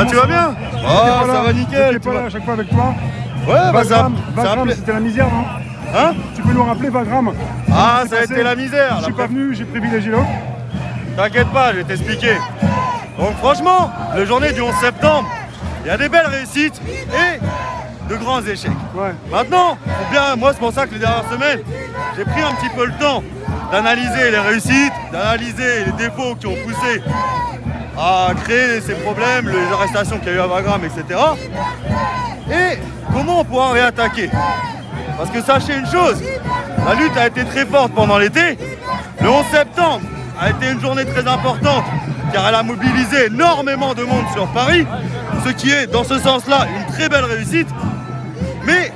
tu vas bien? Ah, ça va nickel. J'étais pas là à chaque fois avec toi. Ouais, bah ça. Wagram, c'était la misère, non? Hein? Tu peux nous rappeler Wagram? Ah, ça a été la misère. Je suis pas venu, j'ai privilégié l'autre. T'inquiète pas, je vais t'expliquer. Donc franchement, la journée du 11 septembre, il y a des belles réussites et de grands échecs. Ouais. Maintenant, faut bien, moi c'est pour ça que les dernières semaines, j'ai pris un petit peu le temps d'analyser les réussites, d'analyser les défauts qui ont poussé à créer ces problèmes, les arrestations qu'il y a eu à Wagram, etc. Et comment on pourra réattaquer. Parce que sachez une chose, la lutte a été très forte pendant l'été. Le 11 septembre a été une journée très importante car elle a mobilisé énormément de monde sur Paris, ce qui est dans ce sens-là une très belle réussite. Mais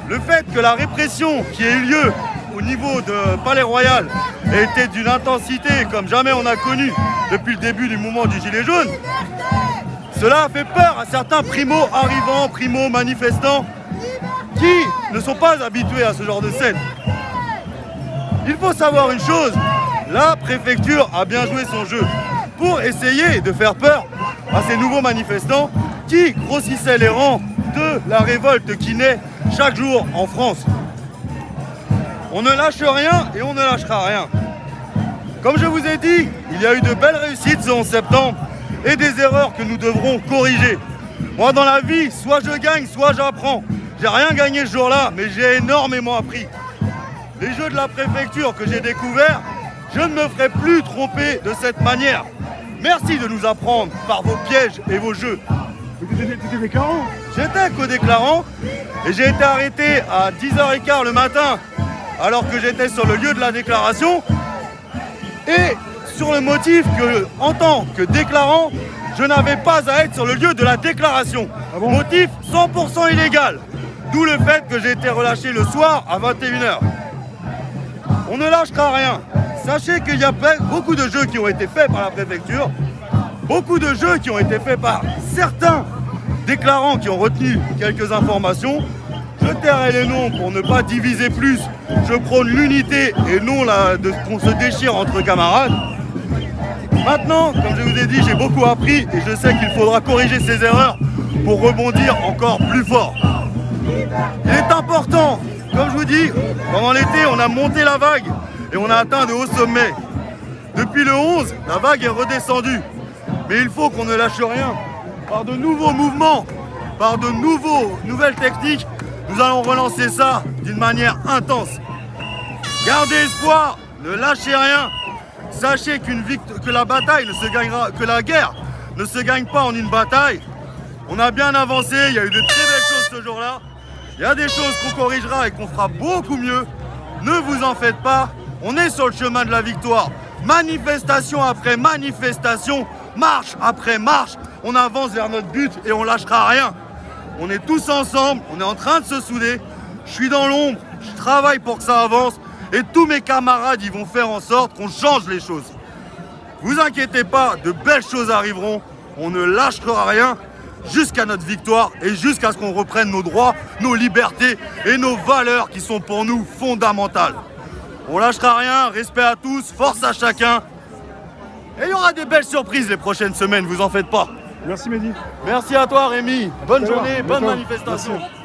le fait que la répression qui a eu lieu au niveau de Palais Royal ait été d'une intensité comme jamais on a connu depuis le début du mouvement du Gilet jaune, cela a fait peur à certains primo-arrivants, primo-manifestants qui ne sont pas habitués à ce genre de scène. Il faut savoir une chose, la préfecture a bien joué son jeu pour essayer de faire peur à ces nouveaux manifestants qui grossissaient les rangs de la révolte qui naît chaque jour en France. On ne lâche rien et on ne lâchera rien. Comme je vous ai dit, il y a eu de belles réussites ce 11 septembre et des erreurs que nous devrons corriger. Moi dans la vie, soit je gagne, soit j'apprends. J'ai rien gagné ce jour-là, mais j'ai énormément appris. Les jeux de la préfecture que j'ai découverts, je ne me ferai plus tromper de cette manière. Merci de nous apprendre par vos pièges et vos jeux. Tu étais déclarant? J'étais co-déclarant et j'ai été arrêté à 10h15 le matin alors que j'étais sur le lieu de la déclaration et sur le motif que, en tant que déclarant, je n'avais pas à être sur le lieu de la déclaration. Ah bon? Motif 100% illégal. D'où le fait que j'ai été relâché le soir à 21h. On ne lâchera rien. Sachez qu'il y a beaucoup de jeux qui ont été faits par la préfecture, beaucoup de jeux qui ont été faits par certains déclarants qui ont retenu quelques informations. Je tairai les noms pour ne pas diviser plus. Je prône l'unité et non qu'on se déchire entre camarades. Maintenant, comme je vous ai dit, j'ai beaucoup appris et je sais qu'il faudra corriger ces erreurs pour rebondir encore plus fort. Il est important, comme je vous dis, pendant l'été, on a monté la vague et on a atteint de hauts sommets. Depuis le 11, la vague est redescendue. Mais il faut qu'on ne lâche rien. Par de nouveaux mouvements, par de nouvelles techniques, nous allons relancer ça d'une manière intense. Gardez espoir, ne lâchez rien. Sachez que la bataille ne se gagnera, que la guerre ne se gagne pas en une bataille. On a bien avancé, il y a eu de très belles choses ce jour-là. Il y a des choses qu'on corrigera et qu'on fera beaucoup mieux. Ne vous en faites pas, on est sur le chemin de la victoire. Manifestation après manifestation, marche après marche, on avance vers notre but et on lâchera rien. On est tous ensemble, on est en train de se souder. Je suis dans l'ombre, je travaille pour que ça avance et tous mes camarades ils vont faire en sorte qu'on change les choses. Vous inquiétez pas, de belles choses arriveront, on ne lâchera rien jusqu'à notre victoire et jusqu'à ce qu'on reprenne nos droits, nos libertés et nos valeurs qui sont pour nous fondamentales. On lâchera rien, respect à tous, force à chacun. Et il y aura des belles surprises les prochaines semaines, vous en faites pas. Merci Mehdi. Merci à toi Rémi, bonne journée, bonne manifestation. Merci.